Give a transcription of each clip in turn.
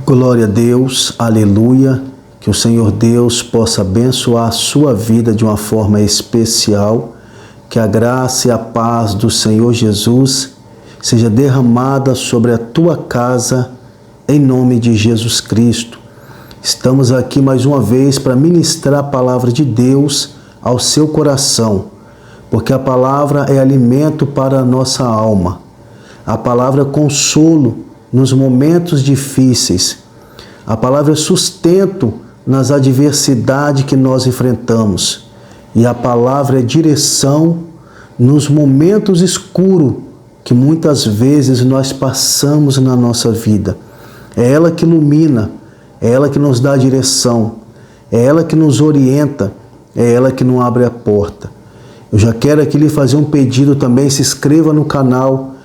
Glória a Deus, aleluia, que o Senhor Deus possa abençoar a sua vida de uma forma especial, que a graça e a paz do Senhor Jesus seja derramada sobre a tua casa, em nome de Jesus Cristo. Estamos aqui mais uma vez para ministrar a palavra de Deus ao seu coração, porque a palavra é alimento para a nossa alma. A palavra é consolo nos momentos difíceis. A palavra é sustento nas adversidades que nós enfrentamos. E a palavra é direção nos momentos escuros que muitas vezes nós passamos na nossa vida. É ela que ilumina, é ela que nos dá a direção, é ela que nos orienta, é ela que não abre a porta. Eu já quero aqui lhe fazer um pedido também, se inscreva no canal,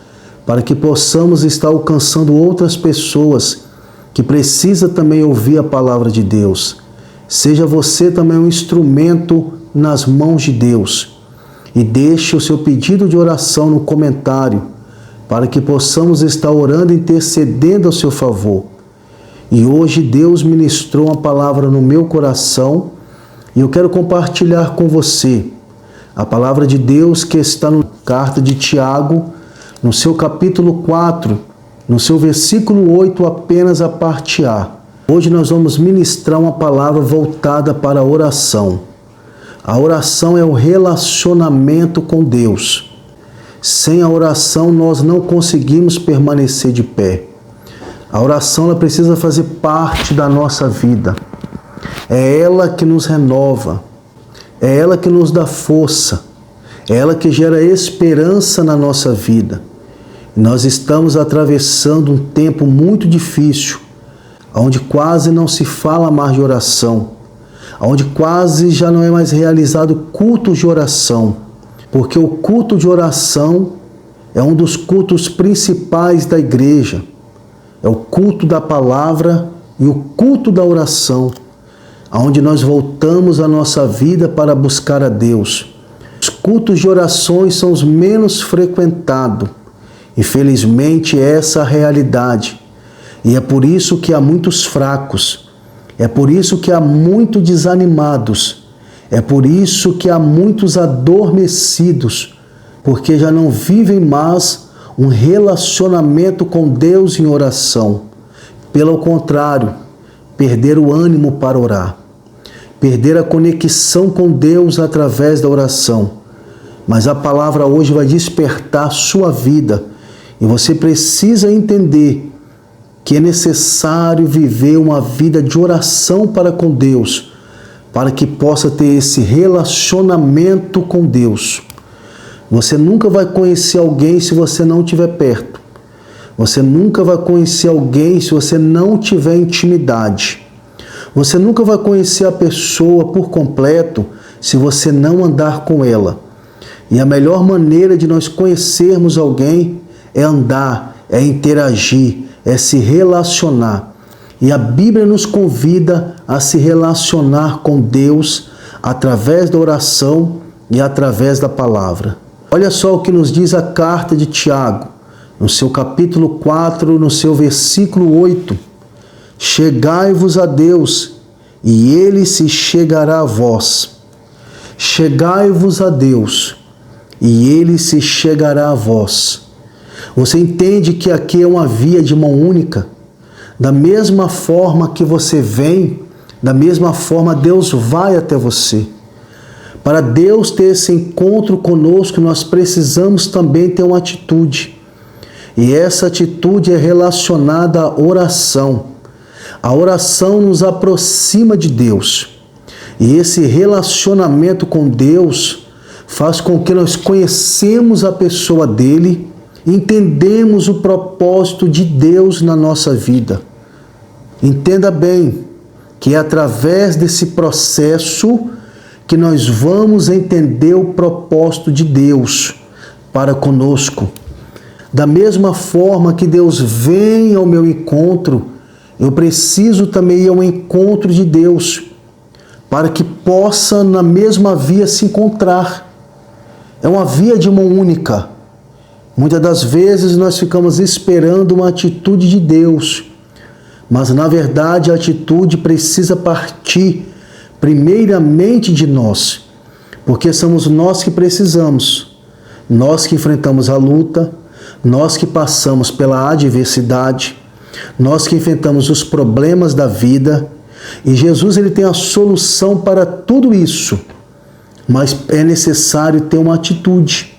para que possamos estar alcançando outras pessoas que precisam também ouvir a palavra de Deus. Seja você também um instrumento nas mãos de Deus. E deixe o seu pedido de oração no comentário, para que possamos estar orando e intercedendo ao seu favor. E hoje Deus ministrou uma palavra no meu coração e eu quero compartilhar com você a palavra de Deus que está na carta de Tiago, no seu capítulo 4, no seu versículo 8, apenas a parte A. Hoje nós vamos ministrar uma palavra voltada para a oração. A oração é o relacionamento com Deus. Sem a oração nós não conseguimos permanecer de pé. A oração ela precisa fazer parte da nossa vida. É ela que nos renova. É ela que nos dá força. É ela que gera esperança na nossa vida. Nós estamos atravessando um tempo muito difícil, onde quase não se fala mais de oração, onde quase já não é mais realizado culto de oração, porque o culto de oração é um dos cultos principais da igreja, é o culto da palavra e o culto da oração, onde nós voltamos a nossa vida para buscar a Deus. Os cultos de orações são os menos frequentados. Infelizmente, essa é a realidade. E é por isso que há muitos fracos. É por isso que há muitos desanimados. É por isso que há muitos adormecidos, porque já não vivem mais um relacionamento com Deus em oração. Pelo contrário, perderam o ânimo para orar. Perderam a conexão com Deus através da oração. Mas a palavra hoje vai despertar a sua vida. E você precisa entender que é necessário viver uma vida de oração para com Deus, para que possa ter esse relacionamento com Deus. Você nunca vai conhecer alguém se você não estiver perto. Você nunca vai conhecer alguém se você não tiver intimidade. Você nunca vai conhecer a pessoa por completo se você não andar com ela. E a melhor maneira de nós conhecermos alguém é andar, é interagir, é se relacionar. E a Bíblia nos convida a se relacionar com Deus através da oração e através da palavra. Olha só o que nos diz a carta de Tiago, no seu capítulo 4, no seu versículo 8. Chegai-vos a Deus, e Ele se chegará a vós. Chegai-vos a Deus, e Ele se chegará a vós. Você entende que aqui é uma via de mão única? Da mesma forma que você vem, da mesma forma Deus vai até você. Para Deus ter esse encontro conosco, nós precisamos também ter uma atitude. E essa atitude é relacionada à oração. A oração nos aproxima de Deus. E esse relacionamento com Deus faz com que nós conhecemos a pessoa dele, entendemos o propósito de Deus na nossa vida. Entenda bem que é através desse processo que nós vamos entender o propósito de Deus para conosco. Da mesma forma que Deus vem ao meu encontro, eu preciso também ir ao encontro de Deus, para que possa na mesma via se encontrar. É uma via de mão única. Muitas das vezes nós ficamos esperando uma atitude de Deus, Mas, na verdade, a atitude precisa partir primeiramente de nós, porque somos nós que precisamos, nós que enfrentamos a luta, nós que passamos pela adversidade, nós que enfrentamos os problemas da vida, e Jesus ele tem a solução para tudo isso, mas é necessário ter uma atitude,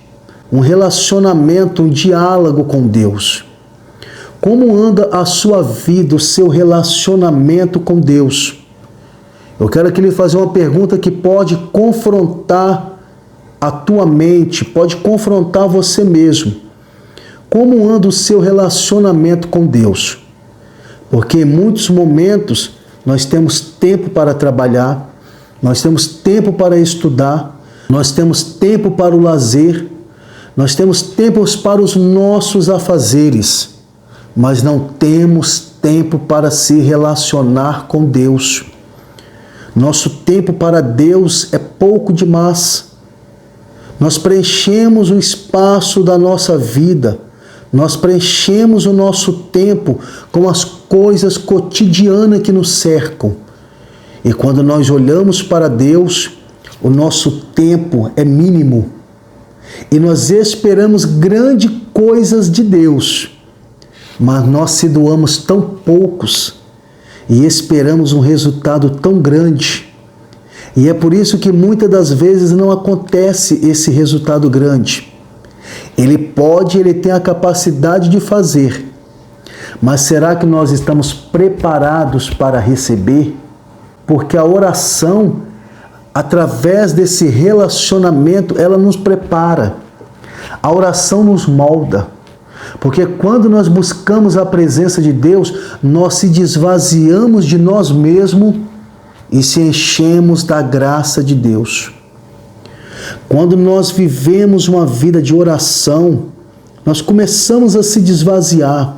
um relacionamento, um diálogo com Deus. Como anda a sua vida, o seu relacionamento com Deus? Eu quero aqui lhe fazer uma pergunta que pode confrontar a tua mente, pode confrontar você mesmo. Como anda o seu relacionamento com Deus? Porque em muitos momentos nós temos tempo para trabalhar, nós temos tempo para estudar, nós temos tempo para o lazer, nós temos tempos para os nossos afazeres, mas não temos tempo para se relacionar com Deus. Nosso tempo para Deus é pouco demais. Nós preenchemos o espaço da nossa vida, nós preenchemos o nosso tempo com as coisas cotidianas que nos cercam. E quando nós olhamos para Deus, o nosso tempo é mínimo. E nós esperamos grandes coisas de Deus, mas nós se doamos tão poucos e esperamos um resultado tão grande. E é por isso que muitas das vezes não acontece esse resultado grande. Ele tem a capacidade de fazer, mas será que nós estamos preparados para receber? Porque a oração, através desse relacionamento, ela nos prepara. A oração nos molda. Porque quando nós buscamos a presença de Deus, nós se esvaziamos de nós mesmos e se enchemos da graça de Deus. Quando nós vivemos uma vida de oração, nós começamos a se esvaziar.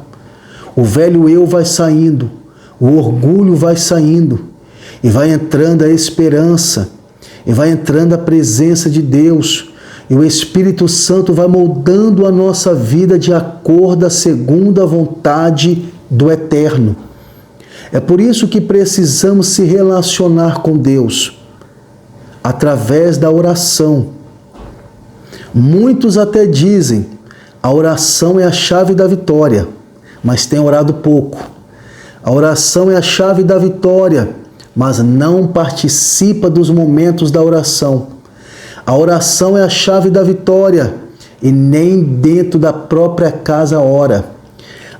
O velho eu vai saindo, o orgulho vai saindo, e vai entrando a esperança, e vai entrando a presença de Deus, e o Espírito Santo vai moldando a nossa vida de acordo segundo a vontade do Eterno. É por isso que precisamos se relacionar com Deus, através da oração. Muitos até dizem, a oração é a chave da vitória, mas tem orado pouco. A oração é a chave da vitória, mas não participa dos momentos da oração. A oração é a chave da vitória e nem dentro da própria casa ora.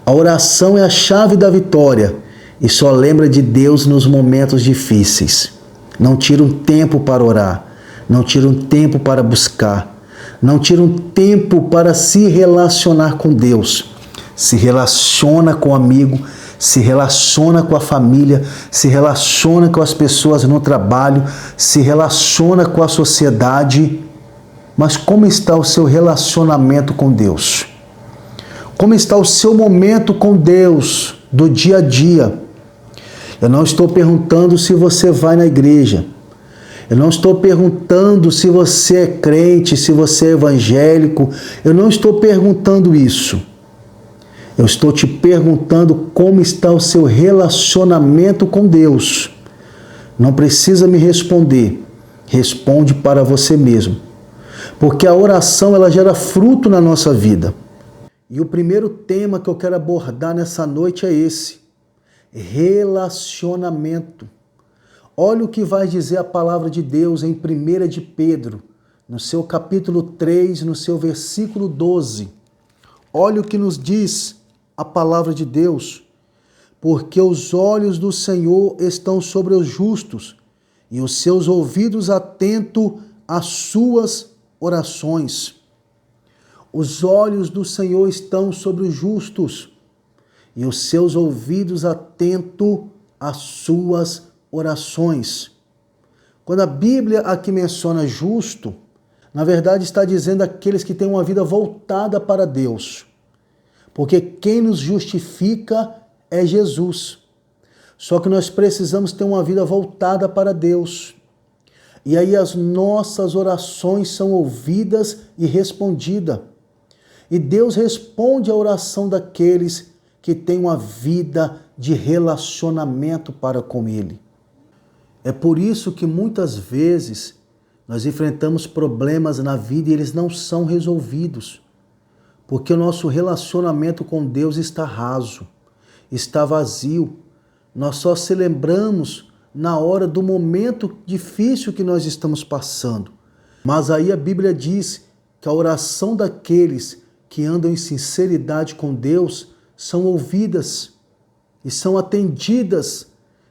A oração é a chave da vitória e só lembra de Deus nos momentos difíceis. Não tira um tempo para orar, não tira um tempo para buscar, não tira um tempo para se relacionar com Deus. Se relaciona com o amigo, se relaciona com a família, se relaciona com as pessoas no trabalho, se relaciona com a sociedade. Mas como está o seu relacionamento com Deus? Como está o seu momento com Deus do dia a dia? Eu não estou perguntando se você vai na igreja. Eu não estou perguntando se você é crente, se você é evangélico. Eu não estou perguntando isso. Eu estou te perguntando como está o seu relacionamento com Deus. Não precisa me responder. Responde para você mesmo. Porque a oração ela gera fruto na nossa vida. E o primeiro tema que eu quero abordar nessa noite é esse. Relacionamento. Olha o que vai dizer a palavra de Deus em 1 de Pedro, no seu capítulo 3, no seu versículo 12. Olha o que nos diz a palavra de Deus. Porque os olhos do Senhor estão sobre os justos e os seus ouvidos atentos às suas orações. Os olhos do Senhor estão sobre os justos e os seus ouvidos atentos às suas orações. Quando a Bíblia aqui menciona justo, na verdade está dizendo aqueles que têm uma vida voltada para Deus. Porque quem nos justifica é Jesus. Só que nós precisamos ter uma vida voltada para Deus. E aí as nossas orações são ouvidas e respondidas. E Deus responde à oração daqueles que têm uma vida de relacionamento para com Ele. É por isso que muitas vezes nós enfrentamos problemas na vida e eles não são resolvidos, porque o nosso relacionamento com Deus está raso, está vazio. Nós só se lembramos na hora do momento difícil que nós estamos passando. Mas aí a Bíblia diz que a oração daqueles que andam em sinceridade com Deus são ouvidas e são atendidas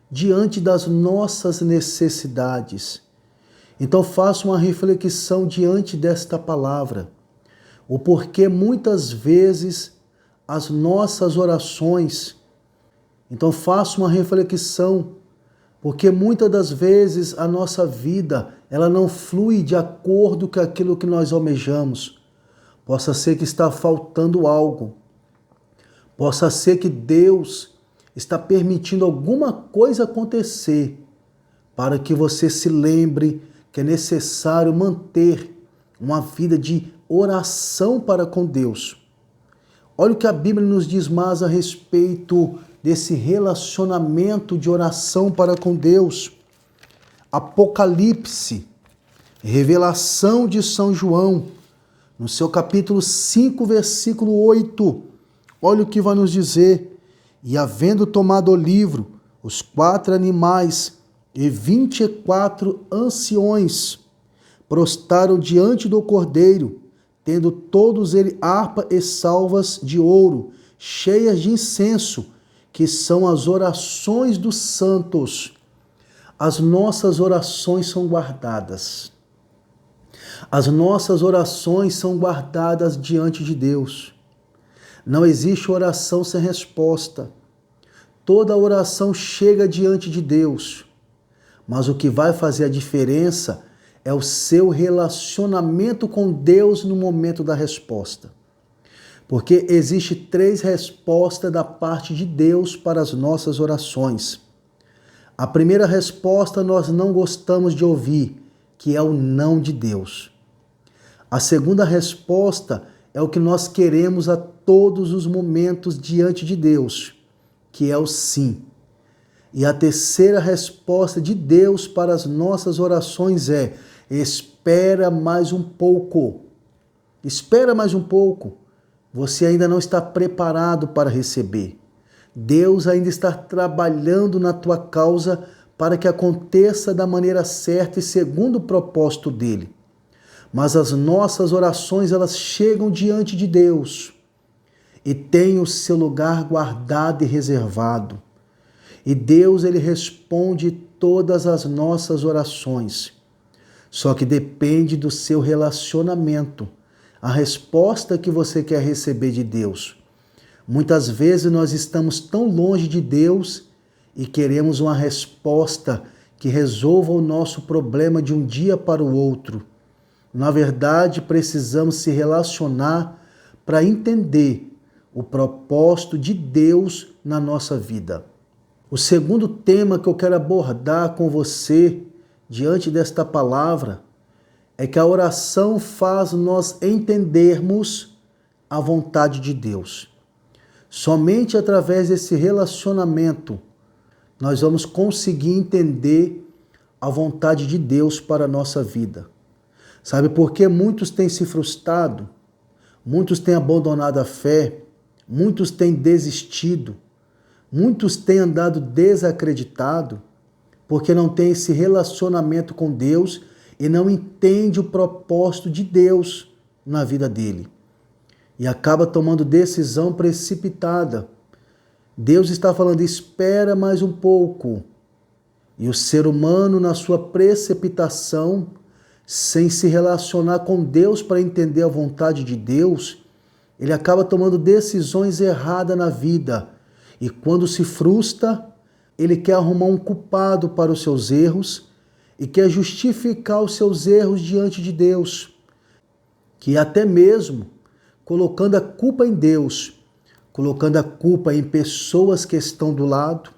diante das nossas necessidades. Então faça uma reflexão diante desta palavra, o porquê muitas vezes as nossas orações. Então faça uma reflexão, porque muitas das vezes a nossa vida, ela não flui de acordo com aquilo que nós almejamos. Possa ser que está faltando algo. Possa ser que Deus está permitindo alguma coisa acontecer para que você se lembre que é necessário manter uma vida de oração para com Deus. Olha o que a Bíblia nos diz mais a respeito desse relacionamento de oração para com Deus. Apocalipse, revelação de São João, no seu capítulo 5, versículo 8. Olha o que vai nos dizer. E havendo tomado o livro, os 4 animais e 24 anciões prostaram diante do Cordeiro, tendo todos eles harpa e salvas de ouro, cheias de incenso, que são as orações dos santos. As nossas orações são guardadas. As nossas orações são guardadas diante de Deus. Não existe oração sem resposta. Toda oração chega diante de Deus. Mas o que vai fazer a diferença é o seu relacionamento com Deus no momento da resposta. Porque existe 3 respostas da parte de Deus para as nossas orações. A primeira resposta nós não gostamos de ouvir, que é o não de Deus. A segunda resposta é o que nós queremos a todos os momentos diante de Deus, que é o sim. E a terceira resposta de Deus para as nossas orações é: espera mais um pouco. Espera mais um pouco. Você ainda não está preparado para receber. Deus ainda está trabalhando na tua causa para que aconteça da maneira certa e segundo o propósito dele. Mas as nossas orações, elas chegam diante de Deus e têm o seu lugar guardado e reservado. E Deus, ele responde todas as nossas orações. Só que depende do seu relacionamento, a resposta que você quer receber de Deus. Muitas vezes nós estamos tão longe de Deus e queremos uma resposta que resolva o nosso problema de um dia para o outro. Na verdade, precisamos se relacionar para entender o propósito de Deus na nossa vida. O segundo tema que eu quero abordar com você diante desta palavra é que a oração faz nós entendermos a vontade de Deus. Somente através desse relacionamento nós vamos conseguir entender a vontade de Deus para a nossa vida. Sabe por que muitos têm se frustrado? Muitos têm abandonado a fé, muitos têm desistido, muitos têm andado desacreditado, porque não tem esse relacionamento com Deus e não entende o propósito de Deus na vida dele. E acaba tomando decisão precipitada. Deus está falando, espera mais um pouco. E o ser humano, na sua precipitação, sem se relacionar com Deus para entender a vontade de Deus, ele acaba tomando decisões erradas na vida. E quando se frustra, ele quer arrumar um culpado para os seus erros e quer justificar os seus erros diante de Deus. Que até mesmo colocando a culpa em Deus, colocando a culpa em pessoas que estão do lado.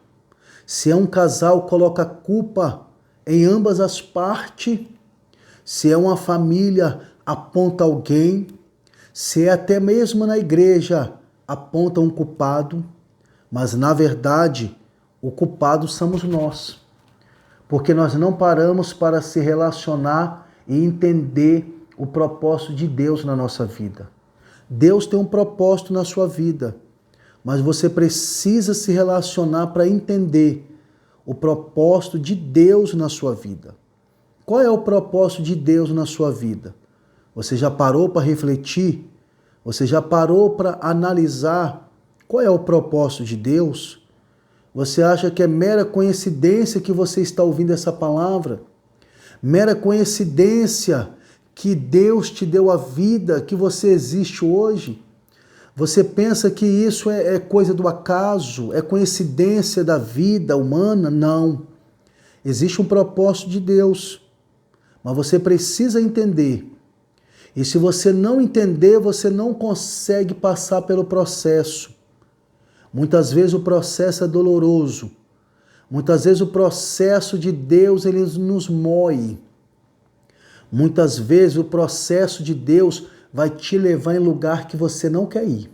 Se é um casal, coloca a culpa em ambas as partes. Se é uma família, aponta alguém. Se é até mesmo na igreja, aponta um culpado. Mas, na verdade, o culpado somos nós. Porque nós não paramos para se relacionar e entender o propósito de Deus na nossa vida. Deus tem um propósito na sua vida, mas você precisa se relacionar para entender o propósito de Deus na sua vida. Qual é o propósito de Deus na sua vida? Você já parou para refletir? Você já parou para analisar qual é o propósito de Deus? Você acha que é mera coincidência que você está ouvindo essa palavra? Mera coincidência que Deus te deu a vida, que você existe hoje? Você pensa que isso é coisa do acaso, é coincidência da vida humana? Não. Existe um propósito de Deus, mas você precisa entender. E se você não entender, você não consegue passar pelo processo. Muitas vezes o processo é doloroso. Muitas vezes o processo de Deus, ele nos moe. Muitas vezes o processo de Deus vai te levar em lugar que você não quer ir.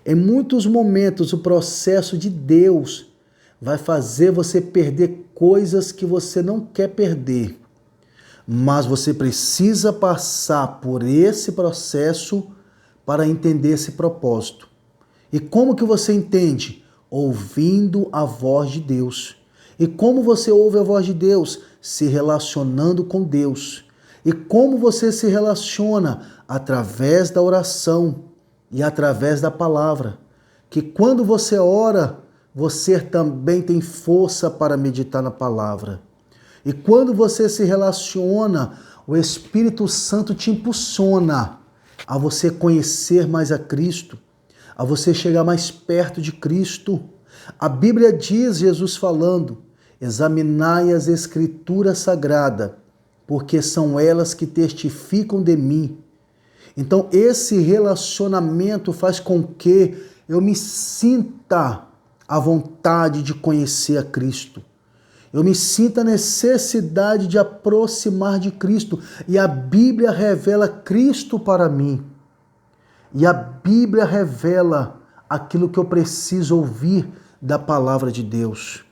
Em muitos momentos o processo de Deus vai fazer você perder coisas que você não quer perder. Mas você precisa passar por esse processo para entender esse propósito. E como que você entende? Ouvindo a voz de Deus. E como você ouve a voz de Deus? Se relacionando com Deus. E como você se relaciona? Através da oração e através da palavra. Que quando você ora, você também tem força para meditar na palavra. E quando você se relaciona, o Espírito Santo te impulsiona a você conhecer mais a Cristo, a você chegar mais perto de Cristo. A Bíblia diz, Jesus falando, examinai as Escrituras Sagradas, porque são elas que testificam de mim. Então, esse relacionamento faz com que eu me sinta à vontade de conhecer a Cristo. Eu me sinto a necessidade de aproximar de Cristo. E a Bíblia revela Cristo para mim. E a Bíblia revela aquilo que eu preciso ouvir da palavra de Deus.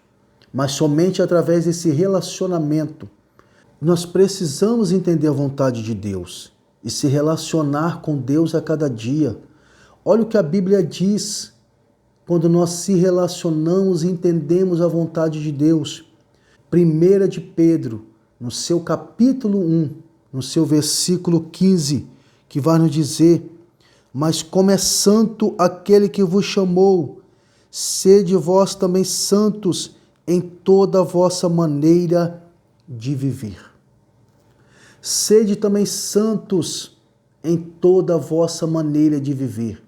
Mas somente através desse relacionamento. Nós precisamos entender a vontade de Deus e se relacionar com Deus a cada dia. Olha o que a Bíblia diz quando nós se relacionamos e entendemos a vontade de Deus. 1 de Pedro, no seu capítulo 1, no seu versículo 15, que vai nos dizer: mas como é santo aquele que vos chamou, sede vós também santos em toda a vossa maneira de viver. Sede também santos em toda a vossa maneira de viver.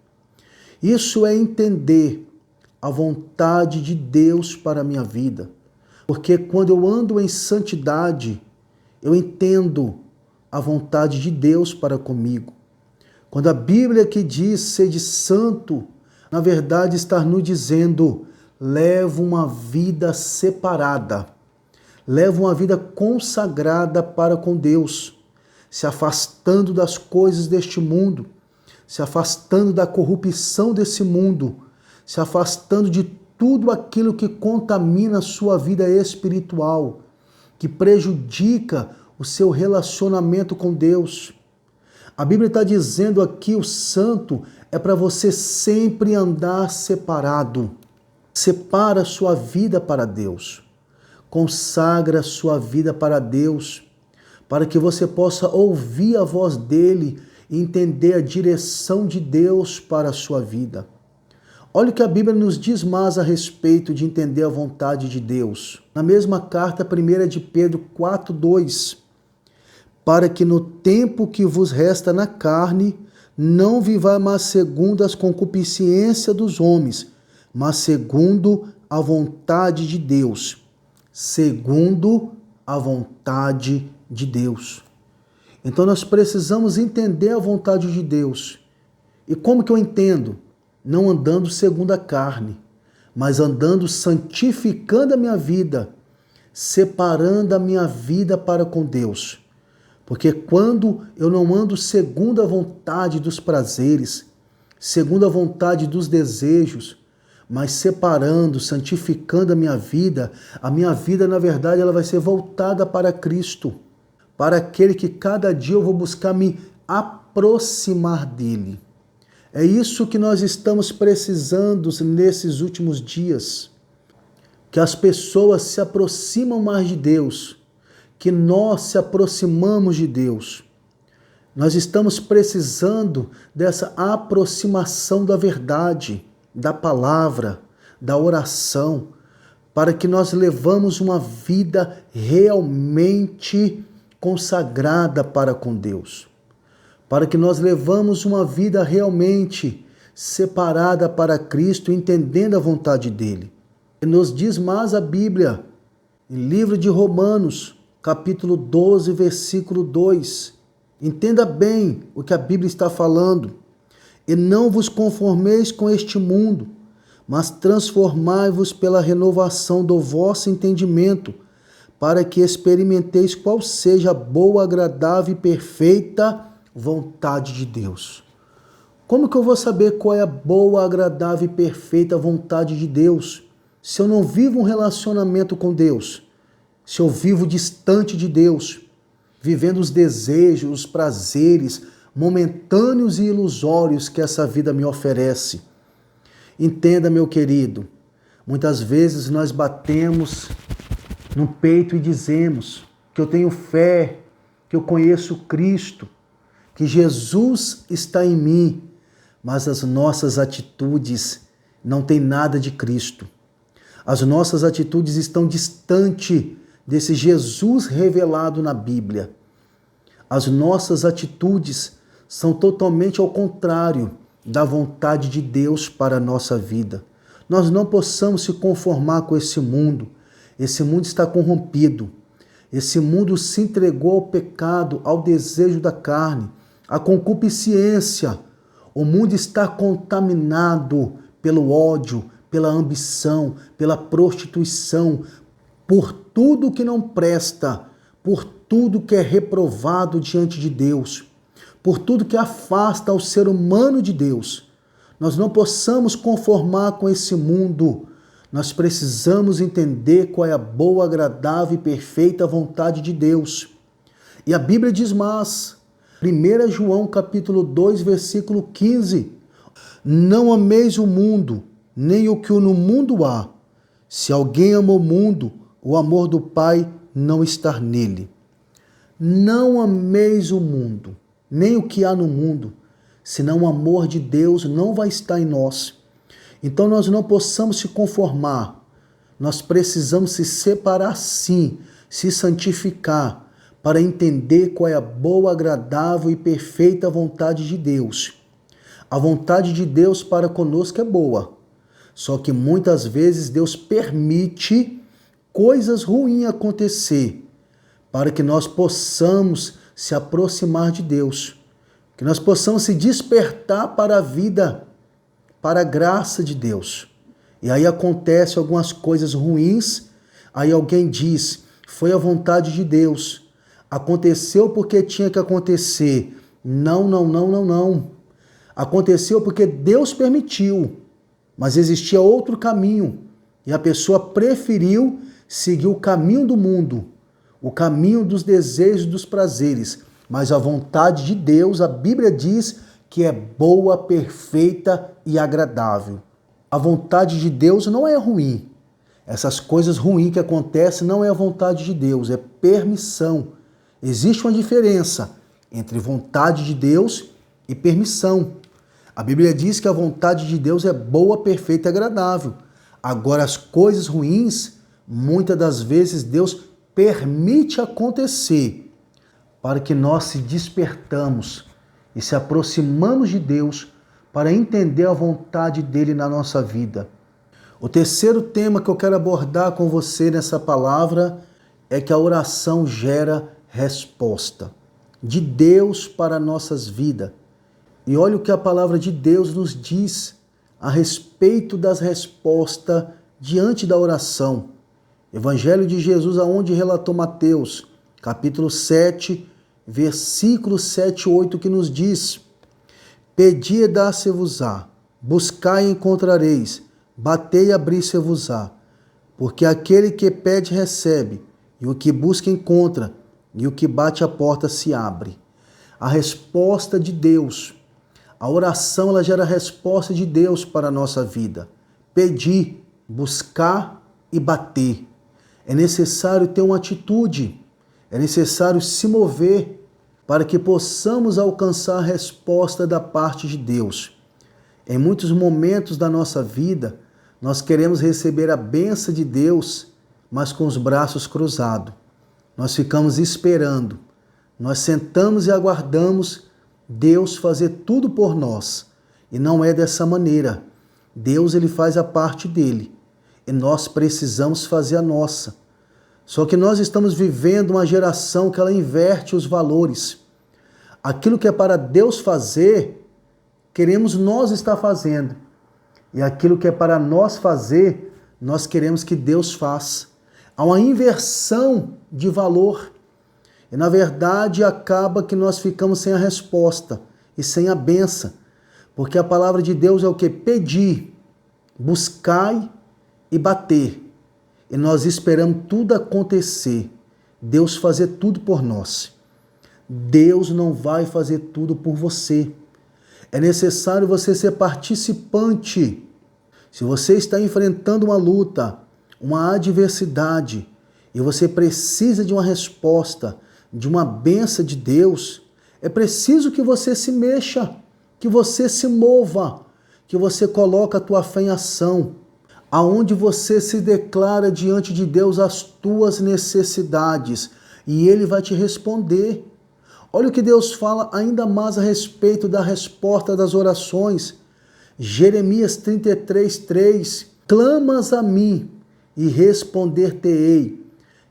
Isso é entender a vontade de Deus para a minha vida. Porque quando eu ando em santidade, eu entendo a vontade de Deus para comigo. Quando a Bíblia que diz sede santo, na verdade está nos dizendo, leva uma vida separada, leva uma vida consagrada para com Deus, se afastando das coisas deste mundo, se afastando da corrupção desse mundo, se afastando de tudo aquilo que contamina a sua vida espiritual, que prejudica o seu relacionamento com Deus. A Bíblia está dizendo aqui, o santo é para você sempre andar separado. Separa a sua vida para Deus. Consagra a sua vida para Deus, para que você possa ouvir a voz dele e entender a direção de Deus para a sua vida. Olha o que a Bíblia nos diz mais a respeito de entender a vontade de Deus. Na mesma carta, 1 de Pedro 4:2, para que no tempo que vos resta na carne, não vivai mais segundo as concupiscências dos homens, mas segundo a vontade de Deus. Segundo a vontade de Deus. Então nós precisamos entender a vontade de Deus. E como que eu entendo? Não andando segundo a carne, mas andando santificando a minha vida, separando a minha vida para com Deus. Porque quando eu não ando segundo a vontade dos prazeres, segundo a vontade dos desejos, mas separando, santificando a minha vida, na verdade, ela vai ser voltada para Cristo, para aquele que cada dia eu vou buscar me aproximar dele. É isso que nós estamos precisando nesses últimos dias, que as pessoas se aproximam mais de Deus, que nós se aproximamos de Deus. Nós estamos precisando dessa aproximação da verdade, da palavra, da oração, para que nós levamos uma vida realmente consagrada para com Deus, para que nós levamos uma vida realmente separada para Cristo, entendendo a vontade dele. E nos diz mais a Bíblia, em livro de Romanos, capítulo 12, versículo 2. Entenda bem o que a Bíblia está falando. E não vos conformeis com este mundo, mas transformai-vos pela renovação do vosso entendimento, para que experimenteis qual seja a boa, agradável e perfeita vontade de Deus. Como que eu vou saber qual é a boa, agradável e perfeita vontade de Deus? Se eu não vivo um relacionamento com Deus, se eu vivo distante de Deus, vivendo os desejos, os prazeres momentâneos e ilusórios que essa vida me oferece. Entenda, meu querido, muitas vezes nós batemos no peito e dizemos que eu tenho fé, que eu conheço Cristo, que Jesus está em mim, mas as nossas atitudes não têm nada de Cristo. As nossas atitudes estão distante desse Jesus revelado na Bíblia. As nossas atitudes são totalmente ao contrário da vontade de Deus para a nossa vida. Nós não possamos se conformar com esse mundo. Esse mundo está corrompido. Esse mundo se entregou ao pecado, ao desejo da carne, à concupiscência. O mundo está contaminado pelo ódio, pela ambição, pela prostituição, por tudo que não presta, por tudo que é reprovado diante de Deus, por tudo que afasta o ser humano de Deus. Nós não possamos conformar com esse mundo. Nós precisamos entender qual é a boa, agradável e perfeita vontade de Deus. E a Bíblia diz mais, 1 João capítulo 2, versículo 15, não ameis o mundo, nem o que no mundo há. Se alguém ama o mundo, o amor do Pai não está nele. Não ameis o mundo, nem o que há no mundo, senão o amor de Deus não vai estar em nós. Então nós não possamos se conformar, nós precisamos se separar sim, se santificar, para entender qual é a boa, agradável e perfeita vontade de Deus. A vontade de Deus para conosco é boa, só que muitas vezes Deus permite coisas ruins acontecer, para que nós possamos se aproximar de Deus, que nós possamos se despertar para a vida, para a graça de Deus. E aí acontece algumas coisas ruins, aí alguém diz, foi a vontade de Deus, aconteceu porque tinha que acontecer. Não, não, não, não, não. Aconteceu porque Deus permitiu, mas existia outro caminho, e a pessoa preferiu seguir o caminho do mundo, o caminho dos desejos, dos prazeres. Mas a vontade de Deus, a Bíblia diz que é boa, perfeita e agradável. A vontade de Deus não é ruim. Essas coisas ruins que acontecem não é a vontade de Deus, é permissão. Existe uma diferença entre vontade de Deus e permissão. A Bíblia diz que a vontade de Deus é boa, perfeita e agradável. Agora, as coisas ruins, muitas das vezes Deus permite acontecer para que nós se despertamos e se aproximamos de Deus para entender a vontade dele na nossa vida. O terceiro tema que eu quero abordar com você nessa palavra é que a oração gera resposta de Deus para nossas vidas. E olha o que a palavra de Deus nos diz a respeito das respostas diante da oração. Evangelho de Jesus, aonde relatou Mateus, capítulo 7, versículo 7 e 8, que nos diz: Pedi e dá-se-vos-á, buscai e encontrareis, batei e abri-se-vos-á. Porque aquele que pede recebe, e o que busca encontra, e o que bate a porta se abre. A resposta de Deus, a oração, ela gera a resposta de Deus para a nossa vida. Pedir, buscar e bater. É necessário ter uma atitude, é necessário se mover para que possamos alcançar a resposta da parte de Deus. Em muitos momentos da nossa vida, nós queremos receber a bênção de Deus, mas com os braços cruzados. Nós ficamos esperando, nós sentamos e aguardamos Deus fazer tudo por nós. E não é dessa maneira. Deus, ele faz a parte dele e nós precisamos fazer a nossa. Só que nós estamos vivendo uma geração que ela inverte os valores. Aquilo que é para Deus fazer, queremos nós estar fazendo. E aquilo que é para nós fazer, nós queremos que Deus faça. Há uma inversão de valor. E na verdade acaba que nós ficamos sem a resposta e sem a bênção. Porque a palavra de Deus é o que? Pedir, buscai e bater. E nós esperamos tudo acontecer. Deus fazer tudo por nós. Deus não vai fazer tudo por você. É necessário você ser participante. Se você está enfrentando uma luta, uma adversidade, e você precisa de uma resposta, de uma bênção de Deus, é preciso que você se mexa, que você se mova, que você coloque a tua fé em ação, aonde você se declara diante de Deus as tuas necessidades, e Ele vai te responder. Olha o que Deus fala ainda mais a respeito da resposta das orações. Jeremias 33:3. Clamas a mim e responder-te-ei,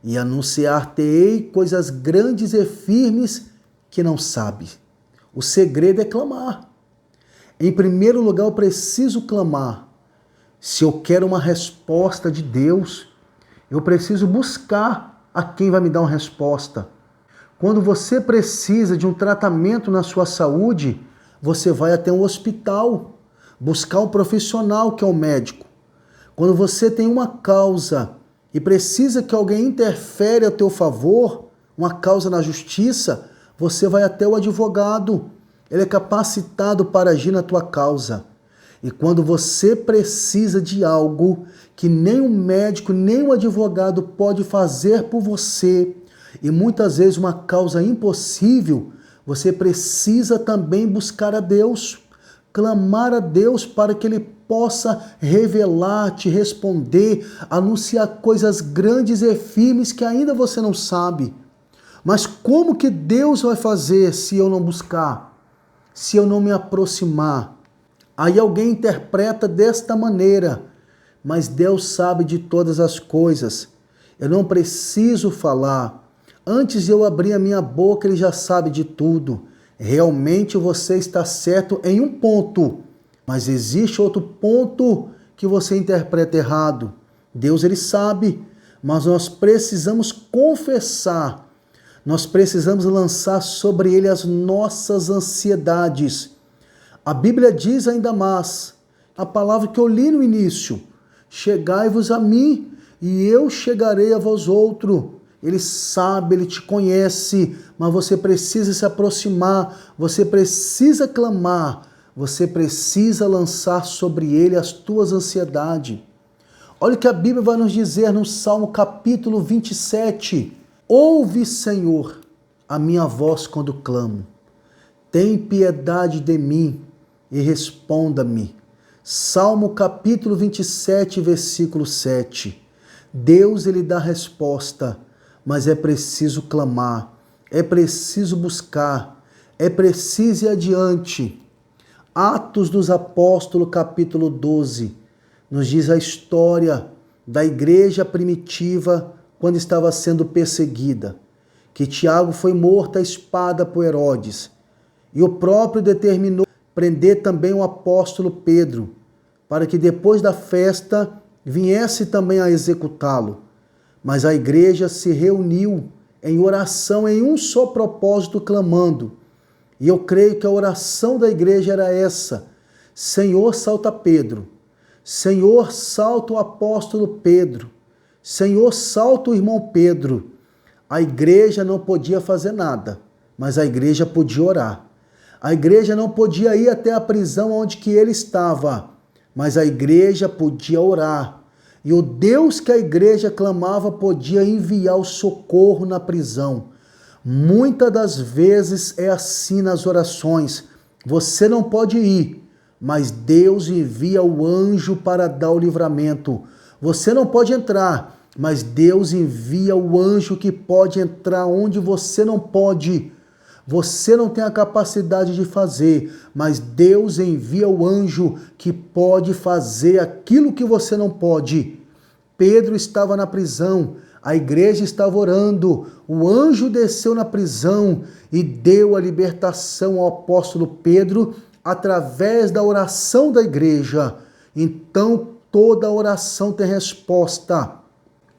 e anunciar-te-ei coisas grandes e firmes que não sabe. O segredo é clamar. Em primeiro lugar, eu preciso clamar. Se eu quero uma resposta de Deus, eu preciso buscar a quem vai me dar uma resposta. Quando você precisa de um tratamento na sua saúde, você vai até um hospital, buscar um profissional que é o médico. Quando você tem uma causa e precisa que alguém interfere a teu favor, uma causa na justiça, você vai até o advogado. Ele é capacitado para agir na tua causa. E quando você precisa de algo que nem o médico, nem o advogado pode fazer por você, e muitas vezes uma causa impossível, você precisa também buscar a Deus, clamar a Deus para que Ele possa revelar, te responder, anunciar coisas grandes e firmes que ainda você não sabe. Mas como que Deus vai fazer se eu não buscar? Se eu não me aproximar? Aí alguém interpreta desta maneira, mas Deus sabe de todas as coisas. Eu não preciso falar. Antes de eu abrir a minha boca, Ele já sabe de tudo. Realmente você está certo em um ponto, mas existe outro ponto que você interpreta errado. Deus, Ele sabe, mas nós precisamos confessar. Nós precisamos lançar sobre Ele as nossas ansiedades. A Bíblia diz ainda mais, a palavra que eu li no início: chegai-vos a mim e eu chegarei a vós outro. Ele sabe, Ele te conhece, mas você precisa se aproximar, você precisa clamar, você precisa lançar sobre Ele as tuas ansiedades. Olha o que a Bíblia vai nos dizer no Salmo capítulo 27. Ouve, Senhor, a minha voz quando clamo. Tem piedade de mim e responda-me. Salmo capítulo 27, versículo 7. Deus, Ele dá resposta, mas é preciso clamar, é preciso buscar, é preciso ir adiante. Atos dos Apóstolos, capítulo 12, nos diz a história da igreja primitiva quando estava sendo perseguida, que Tiago foi morto à espada por Herodes, e o próprio determinou prender também o apóstolo Pedro, para que depois da festa viesse também a executá-lo. Mas a igreja se reuniu em oração, em um só propósito, clamando. E eu creio que a oração da igreja era essa: Senhor, salta Pedro. Senhor, salta o apóstolo Pedro. Senhor, salta o irmão Pedro. A igreja não podia fazer nada, mas a igreja podia orar. A igreja não podia ir até a prisão onde que ele estava, mas a igreja podia orar. E o Deus que a igreja clamava podia enviar o socorro na prisão. Muitas das vezes é assim nas orações. Você não pode ir, mas Deus envia o anjo para dar o livramento. Você não pode entrar, mas Deus envia o anjo que pode entrar onde você não pode. Você não tem a capacidade de fazer, mas Deus envia o anjo que pode fazer aquilo que você não pode. Pedro estava na prisão, a igreja estava orando, o anjo desceu na prisão e deu a libertação ao apóstolo Pedro através da oração da igreja. Então toda oração tem resposta.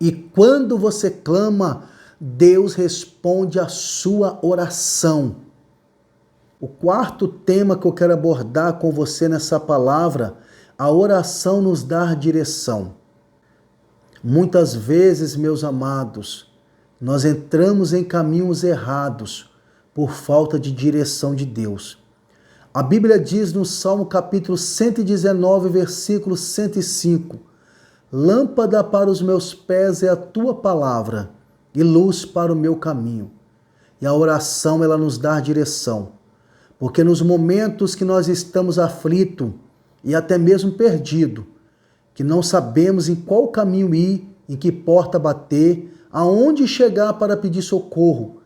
E quando você clama, Deus responde a sua oração. O quarto tema que eu quero abordar com você nessa palavra, a oração nos dá direção. Muitas vezes, meus amados, nós entramos em caminhos errados por falta de direção de Deus. A Bíblia diz no Salmo capítulo 119, versículo 105, lâmpada para os meus pés é a tua palavra e luz para o meu caminho. E a oração, ela nos dá direção. Porque nos momentos que nós estamos aflitos e até mesmo perdidos, que não sabemos em qual caminho ir, em que porta bater, aonde chegar para pedir socorro,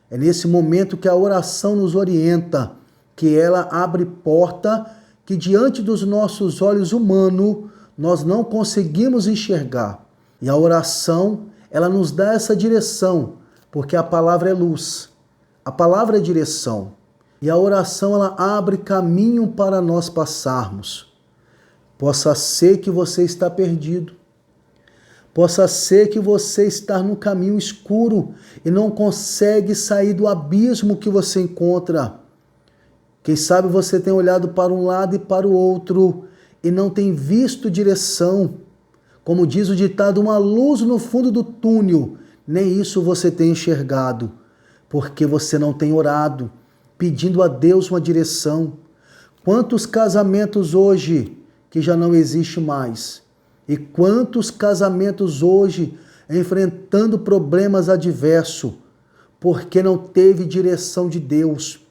é nesse momento que a oração nos orienta, que ela abre porta que diante dos nossos olhos humanos nós não conseguimos enxergar. E a oração, ela nos dá essa direção, porque a palavra é luz, a palavra é direção. E a oração, ela abre caminho para nós passarmos. Possa ser que você está perdido. Possa ser que você está no caminho escuro e não consegue sair do abismo que você encontra. Quem sabe você tem olhado para um lado e para o outro e não tem visto direção. Como diz o ditado, uma luz no fundo do túnel, nem isso você tem enxergado, porque você não tem orado, pedindo a Deus uma direção. Quantos casamentos hoje que já não existe mais? E quantos casamentos hoje enfrentando problemas adversos, porque não teve direção de Deus?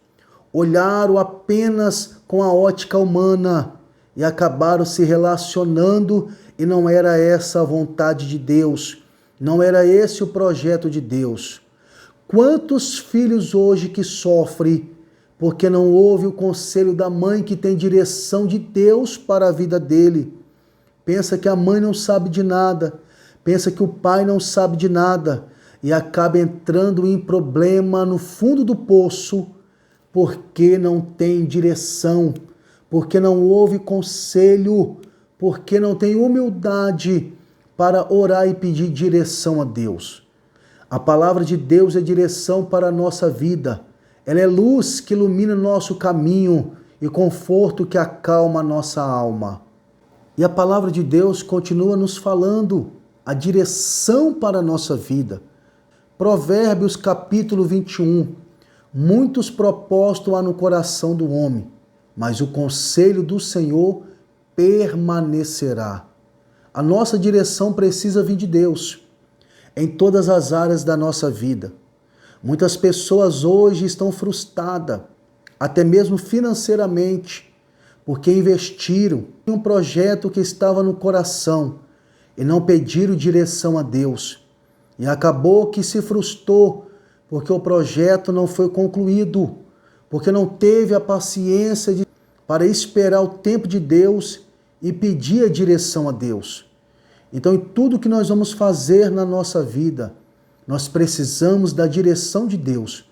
Olharam apenas com a ótica humana e acabaram se relacionando e não era essa a vontade de Deus, não era esse o projeto de Deus. Quantos filhos hoje que sofrem porque não ouve o conselho da mãe que tem direção de Deus para a vida dele? Pensa que a mãe não sabe de nada, pensa que o pai não sabe de nada e acaba entrando em problema no fundo do poço porque não tem direção, porque não ouve conselho, porque não tem humildade para orar e pedir direção a Deus. A palavra de Deus é direção para a nossa vida. Ela é luz que ilumina nosso caminho e conforto que acalma a nossa alma. E a palavra de Deus continua nos falando a direção para a nossa vida. Provérbios capítulo 21. Muitos propósitos há no coração do homem, mas o conselho do Senhor permanecerá. A nossa direção precisa vir de Deus em todas as áreas da nossa vida. Muitas pessoas hoje estão frustradas, até mesmo financeiramente, porque investiram em um projeto que estava no coração e não pediram direção a Deus. E acabou que se frustrou porque o projeto não foi concluído, porque não teve a paciência para esperar o tempo de Deus e pedir a direção a Deus. Então, em tudo que nós vamos fazer na nossa vida, nós precisamos da direção de Deus,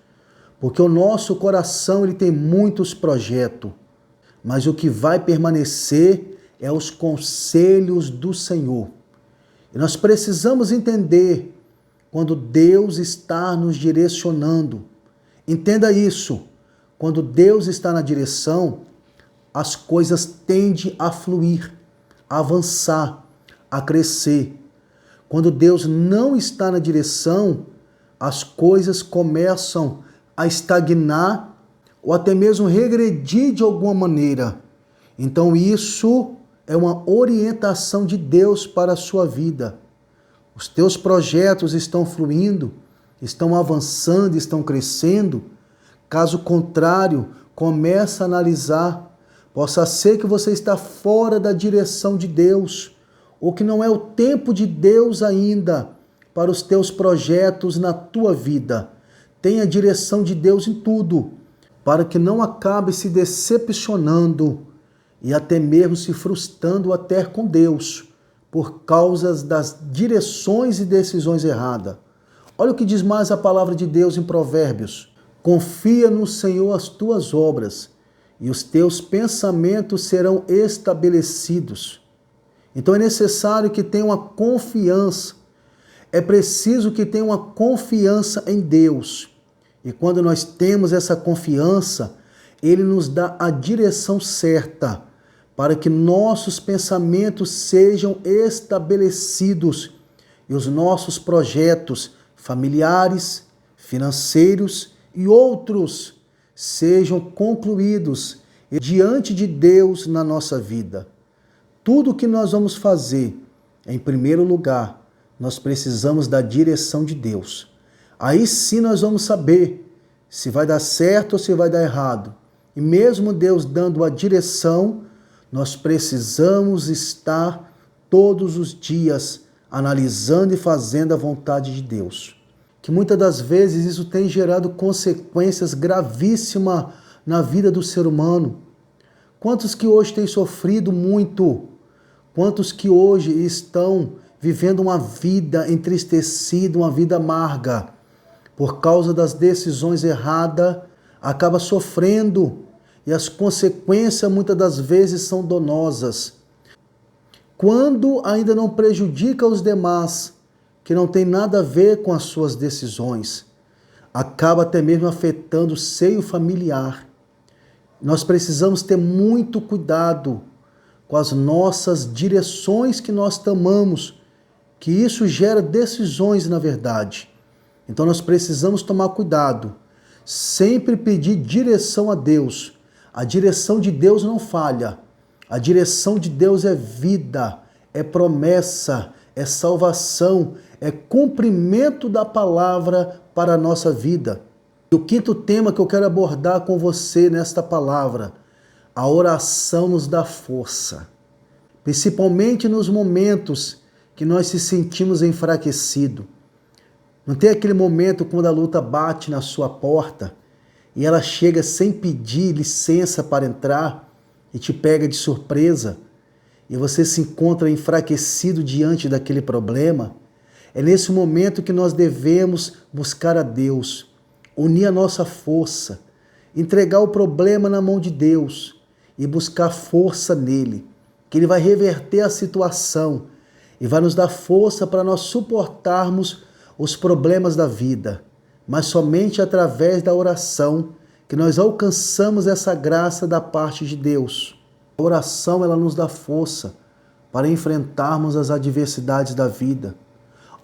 porque o nosso coração ele tem muitos projetos, mas o que vai permanecer é os conselhos do Senhor. E nós precisamos entender quando Deus está nos direcionando. Entenda isso. Quando Deus está na direção, as coisas tendem a fluir. a avançar, a crescer. Quando Deus não está na direção, as coisas começam a estagnar ou até mesmo regredir de alguma maneira. Então isso é uma orientação de Deus para a sua vida. Os teus projetos estão fluindo, estão avançando, estão crescendo. Caso contrário, comece a analisar. Possa ser que você está fora da direção de Deus, ou que não é o tempo de Deus ainda para os teus projetos na tua vida. Tenha a direção de Deus em tudo, para que não acabe se decepcionando e até mesmo se frustrando até com Deus, por causa das direções e decisões erradas. Olha o que diz mais a palavra de Deus em Provérbios. Confia no Senhor as tuas obras, e os teus pensamentos serão estabelecidos. Então é necessário que tenha uma confiança. É preciso que tenha uma confiança em Deus. E quando nós temos essa confiança, Ele nos dá a direção certa para que nossos pensamentos sejam estabelecidos e os nossos projetos familiares, financeiros e outros sejam concluídos diante de Deus na nossa vida. Tudo o que nós vamos fazer, em primeiro lugar, nós precisamos da direção de Deus. Aí sim nós vamos saber se vai dar certo ou se vai dar errado. E mesmo Deus dando a direção, nós precisamos estar todos os dias analisando e fazendo a vontade de Deus. Que muitas das vezes isso tem gerado consequências gravíssimas na vida do ser humano. Quantos que hoje têm sofrido muito? Quantos que hoje estão vivendo uma vida entristecida, uma vida amarga? Por causa das decisões erradas, acaba sofrendo. E as consequências muitas das vezes são danosas. Quando ainda não prejudica os demais, que não tem nada a ver com as suas decisões, acaba até mesmo afetando o seio familiar. Nós precisamos ter muito cuidado com as nossas direções que nós tomamos, que isso gera decisões na verdade. Então nós precisamos tomar cuidado, sempre pedir direção a Deus. A direção de Deus não falha. A direção de Deus é vida, é promessa, é salvação, é cumprimento da palavra para a nossa vida. E o quinto tema que eu quero abordar com você nesta palavra, a oração nos dá força. Principalmente nos momentos que nós se sentimos enfraquecidos. Não tem aquele momento quando a luta bate na sua porta e ela chega sem pedir licença para entrar e te pega de surpresa e você se encontra enfraquecido diante daquele problema? É nesse momento que nós devemos buscar a Deus, unir a nossa força, entregar o problema na mão de Deus e buscar força nele, que Ele vai reverter a situação e vai nos dar força para nós suportarmos os problemas da vida, mas somente através da oração que nós alcançamos essa graça da parte de Deus. A oração, ela nos dá força para enfrentarmos as adversidades da vida.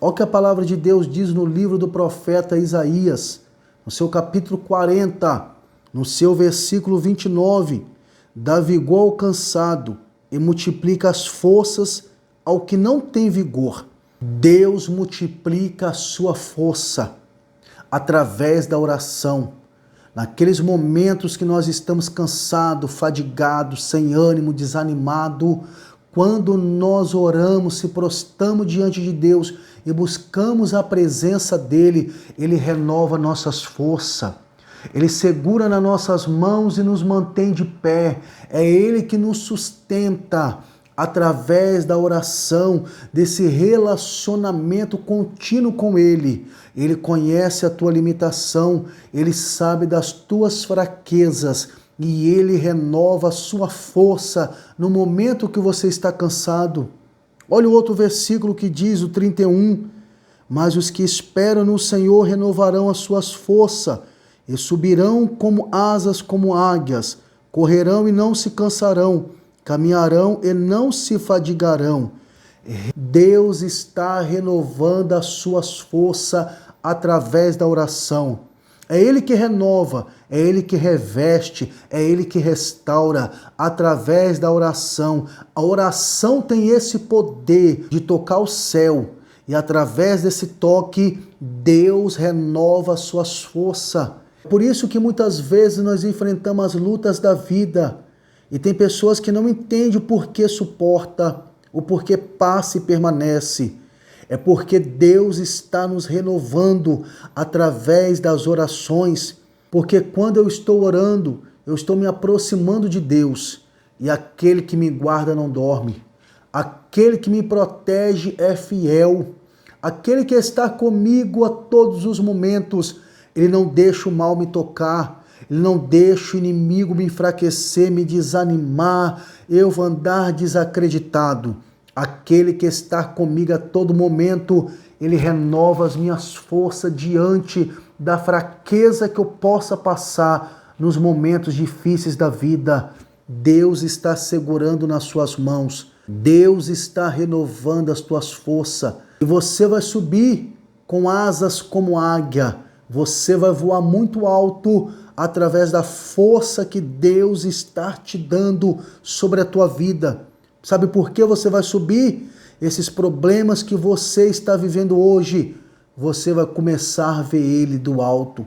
Olha o que a palavra de Deus diz no livro do profeta Isaías, no seu capítulo 40, no seu versículo 29, dá vigor ao cansado e multiplica as forças ao que não tem vigor. Deus multiplica a sua força através da oração. Naqueles momentos que nós estamos cansados, fadigados, sem ânimo, desanimados, quando nós oramos, se prostramos diante de Deus e buscamos a presença dEle, Ele renova nossas forças. Ele segura nas nossas mãos e nos mantém de pé. É Ele que nos sustenta através da oração, desse relacionamento contínuo com Ele. Ele conhece a tua limitação, Ele sabe das tuas fraquezas e Ele renova a sua força no momento que você está cansado. Olha o outro versículo que diz, o 31, mas os que esperam no Senhor renovarão as suas forças e subirão como asas como águias, correrão e não se cansarão, caminharão e não se fadigarão. Deus está renovando as suas forças através da oração. É Ele que renova, é Ele que reveste, é Ele que restaura através da oração. A oração tem esse poder de tocar o céu e através desse toque, Deus renova as suas forças. Por isso que muitas vezes nós enfrentamos as lutas da vida e tem pessoas que não entendem o porquê suporta, o porquê passa e permanece. É porque Deus está nos renovando através das orações, porque quando eu estou orando, eu estou me aproximando de Deus, e aquele que me guarda não dorme, aquele que me protege é fiel, aquele que está comigo a todos os momentos, ele não deixa o mal me tocar, ele não deixa o inimigo me enfraquecer, me desanimar, eu vou andar desacreditado. Aquele que está comigo a todo momento, ele renova as minhas forças diante da fraqueza que eu possa passar nos momentos difíceis da vida. Deus está segurando nas suas mãos. Deus está renovando as tuas forças. E você vai subir com asas como águia. Você vai voar muito alto através da força que Deus está te dando sobre a tua vida. Sabe por que você vai subir? Esses problemas que você está vivendo hoje, você vai começar a ver ele do alto.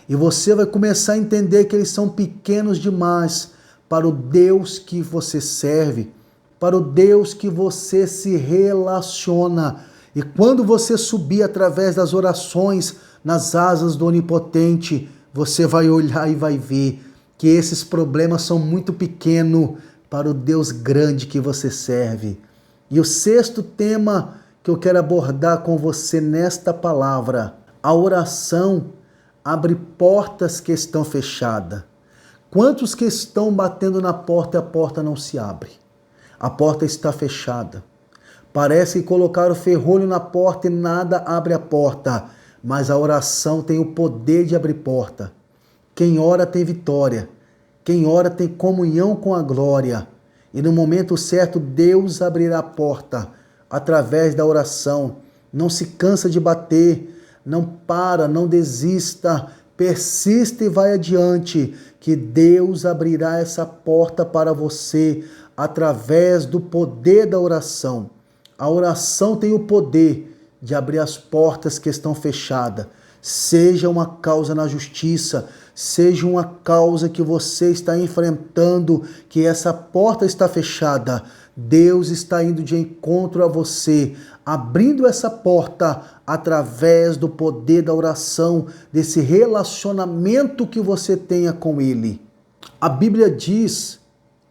E você vai começar a entender que eles são pequenos demais para o Deus que você serve, para o Deus que você se relaciona. E quando você subir através das orações nas asas do Onipotente, você vai olhar e vai ver que esses problemas são muito pequenos para o Deus grande que você serve. E o sexto tema que eu quero abordar com você nesta palavra, a oração abre portas que estão fechadas. Quantos que estão batendo na porta e a porta não se abre? A porta está fechada. Parece que colocaram ferrolho na porta e nada abre a porta, mas a oração tem o poder de abrir porta. Quem ora tem vitória. Quem ora tem comunhão com a glória. E no momento certo, Deus abrirá a porta através da oração. Não se cansa de bater, não para, não desista, persista e vai adiante, que Deus abrirá essa porta para você através do poder da oração. A oração tem o poder de abrir as portas que estão fechadas. Seja uma causa na justiça, seja uma causa que você está enfrentando, que essa porta está fechada, Deus está indo de encontro a você, abrindo essa porta através do poder da oração, desse relacionamento que você tenha com Ele. A Bíblia diz,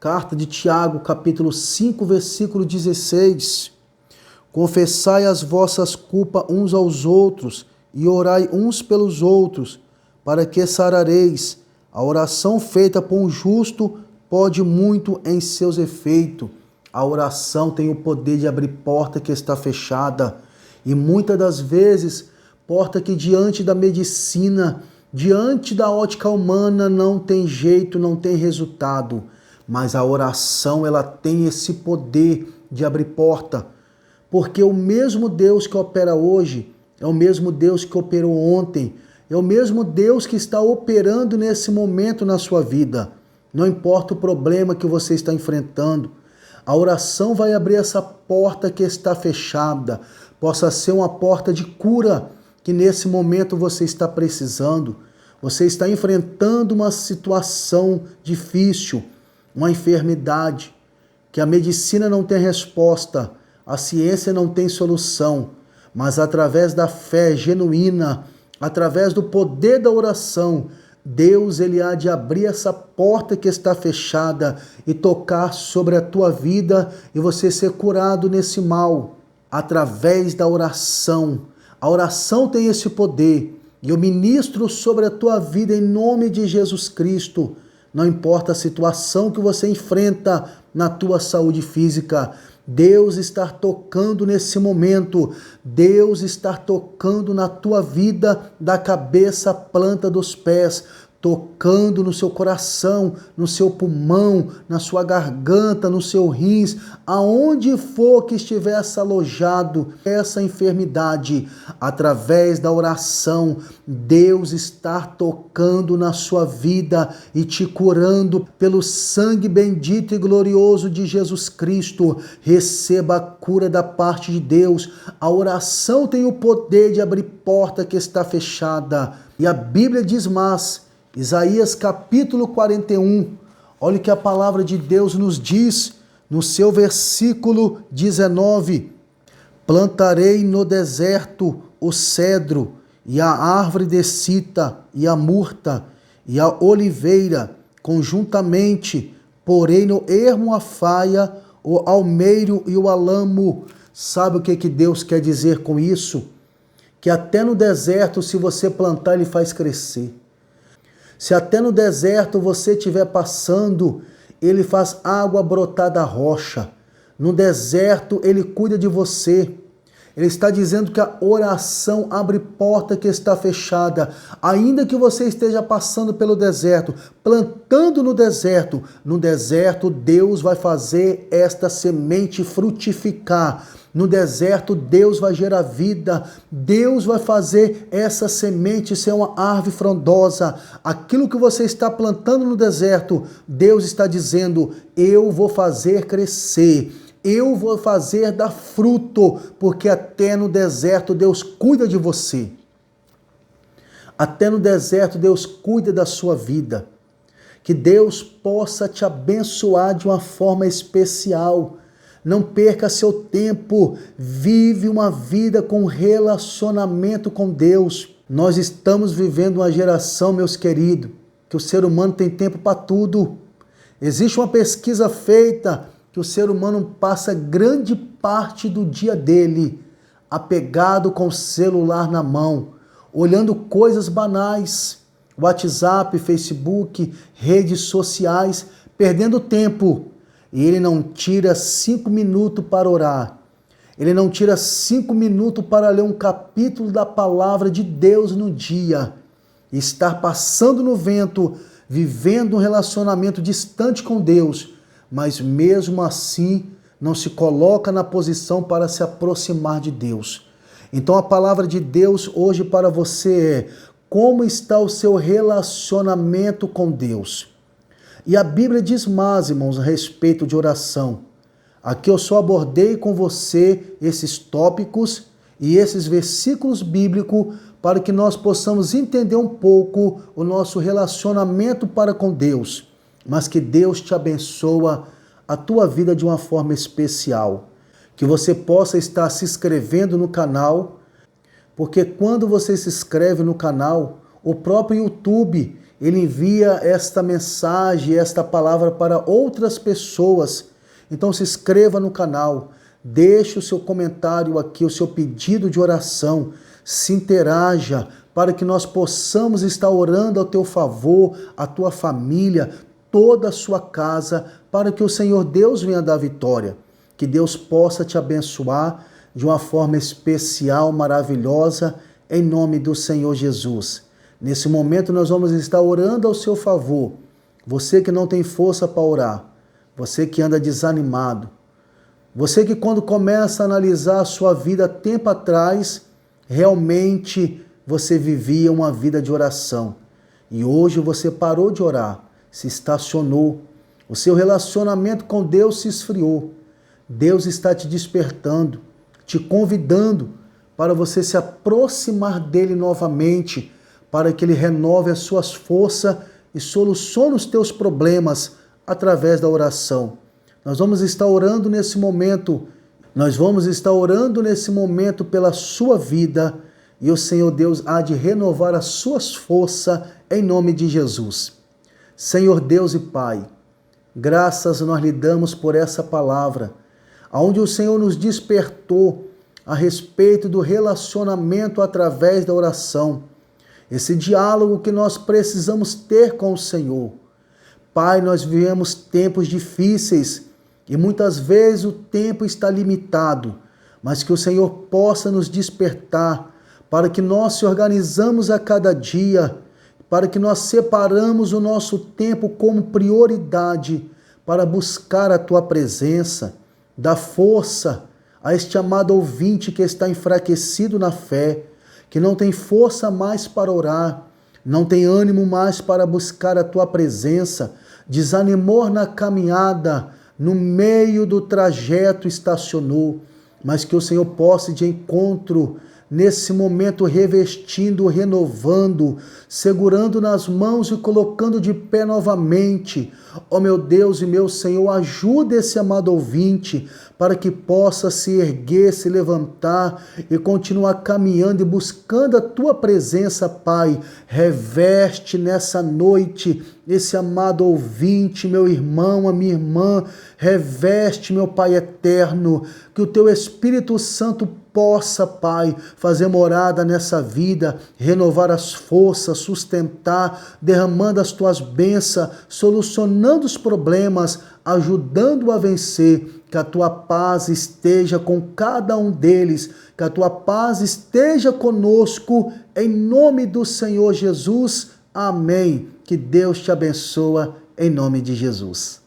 carta de Tiago, capítulo 5, versículo 16, confessai as vossas culpas uns aos outros, e orai uns pelos outros, para que sarareis. A oração feita por um justo pode muito em seus efeitos. A oração tem o poder de abrir porta que está fechada. E muitas das vezes, porta que diante da medicina, diante da ótica humana, não tem jeito, não tem resultado. Mas a oração, ela tem esse poder de abrir porta. Porque o mesmo Deus que opera hoje, é o mesmo Deus que operou ontem, é o mesmo Deus que está operando nesse momento na sua vida. Não importa o problema que você está enfrentando, a oração vai abrir essa porta que está fechada. Possa ser uma porta de cura que nesse momento você está precisando. Você está enfrentando uma situação difícil, uma enfermidade, que a medicina não tem resposta, a ciência não tem solução. Mas através da fé genuína, através do poder da oração, Deus ele há de abrir essa porta que está fechada e tocar sobre a tua vida e você ser curado nesse mal, através da oração. A oração tem esse poder e eu ministro sobre a tua vida em nome de Jesus Cristo. Não importa a situação que você enfrenta na tua saúde física, Deus está tocando nesse momento, Deus está tocando na tua vida, da cabeça à planta dos pés. tocando no seu coração, no seu pulmão, na sua garganta, no seu rins, aonde for que estivesse alojado essa enfermidade, através da oração, Deus está tocando na sua vida e te curando pelo sangue bendito e glorioso de Jesus Cristo. Receba a cura da parte de Deus. A oração tem o poder de abrir porta que está fechada. E a Bíblia diz mais, Isaías capítulo 41, olha o que a palavra de Deus nos diz no seu versículo 19: plantarei no deserto o cedro, e a árvore de cita, e a murta, e a oliveira, conjuntamente, porei no ermo a faia, o almeiro e o alamo. Sabe o que Deus quer dizer com isso? Que até no deserto, se você plantar, ele faz crescer. Se até no deserto você estiver passando, ele faz água brotar da rocha. No deserto, ele cuida de você. Ele está dizendo que a oração abre porta que está fechada. Ainda que você esteja passando pelo deserto, plantando no deserto Deus vai fazer esta semente frutificar. No deserto, Deus vai gerar vida. Deus vai fazer essa semente ser uma árvore frondosa. Aquilo que você está plantando no deserto, Deus está dizendo, eu vou fazer crescer. Eu vou fazer dar fruto, porque até no deserto Deus cuida de você. Até no deserto Deus cuida da sua vida. Que Deus possa te abençoar de uma forma especial. Não perca seu tempo, vive uma vida com relacionamento com Deus. Nós estamos vivendo uma geração, meus queridos, que o ser humano tem tempo para tudo. Existe uma pesquisa feita que o ser humano passa grande parte do dia dele apegado com o celular na mão, olhando coisas banais, WhatsApp, Facebook, redes sociais, perdendo tempo. E ele não tira 5 minutos para orar. Ele não tira 5 minutos para ler um capítulo da palavra de Deus no dia. E estar passando no vento, vivendo um relacionamento distante com Deus, mas mesmo assim não se coloca na posição para se aproximar de Deus. Então a palavra de Deus hoje para você é: como está o seu relacionamento com Deus? E a Bíblia diz mais, irmãos, a respeito de oração. Aqui eu só abordei com você esses tópicos e esses versículos bíblicos para que nós possamos entender um pouco o nosso relacionamento para com Deus. Mas que Deus te abençoa a tua vida de uma forma especial. Que você possa estar se inscrevendo no canal, porque quando você se inscreve no canal, o próprio YouTube, ele envia esta mensagem, esta palavra para outras pessoas. Então se inscreva no canal, deixe o seu comentário aqui, o seu pedido de oração, se interaja para que nós possamos estar orando ao teu favor, a tua família, toda a sua casa, para que o Senhor Deus venha dar vitória. Que Deus possa te abençoar de uma forma especial, maravilhosa, em nome do Senhor Jesus. Nesse momento nós vamos estar orando ao seu favor. Você que não tem força para orar, você que anda desanimado, você que quando começa a analisar a sua vida tempo atrás, realmente você vivia uma vida de oração. E hoje você parou de orar, se estacionou, o seu relacionamento com Deus se esfriou. Deus está te despertando, te convidando para você se aproximar dele novamente, para que ele renove as suas forças e solucione os teus problemas através da oração. Nós vamos estar orando nesse momento, pela sua vida, e o Senhor Deus há de renovar as suas forças em nome de Jesus. Senhor Deus e Pai, graças nós lhe damos por essa palavra, onde o Senhor nos despertou a respeito do relacionamento através da oração, esse diálogo que nós precisamos ter com o Senhor. Pai, nós vivemos tempos difíceis e muitas vezes o tempo está limitado, mas que o Senhor possa nos despertar para que nós se organizamos a cada dia, para que nós separamos o nosso tempo como prioridade para buscar a Tua presença. Dá força a este amado ouvinte que está enfraquecido na fé, que não tem força mais para orar, não tem ânimo mais para buscar a Tua presença, desanimou na caminhada, no meio do trajeto estacionou, mas que o Senhor possa ir de encontro nesse momento, revestindo, renovando, segurando nas mãos e colocando de pé novamente. Ó meu Deus e meu Senhor, ajuda esse amado ouvinte para que possa se erguer, se levantar e continuar caminhando e buscando a Tua presença, Pai. Reveste nessa noite esse amado ouvinte, meu irmão, a minha irmã, reveste, meu Pai eterno, que o Teu Espírito Santo possa, Pai, fazer morada nessa vida, renovar as forças, sustentar, derramando as Tuas bênçãos, solucionando os problemas, ajudando a vencer. Que a Tua paz esteja com cada um deles, que a Tua paz esteja conosco, em nome do Senhor Jesus. Amém. Que Deus te abençoe, em nome de Jesus.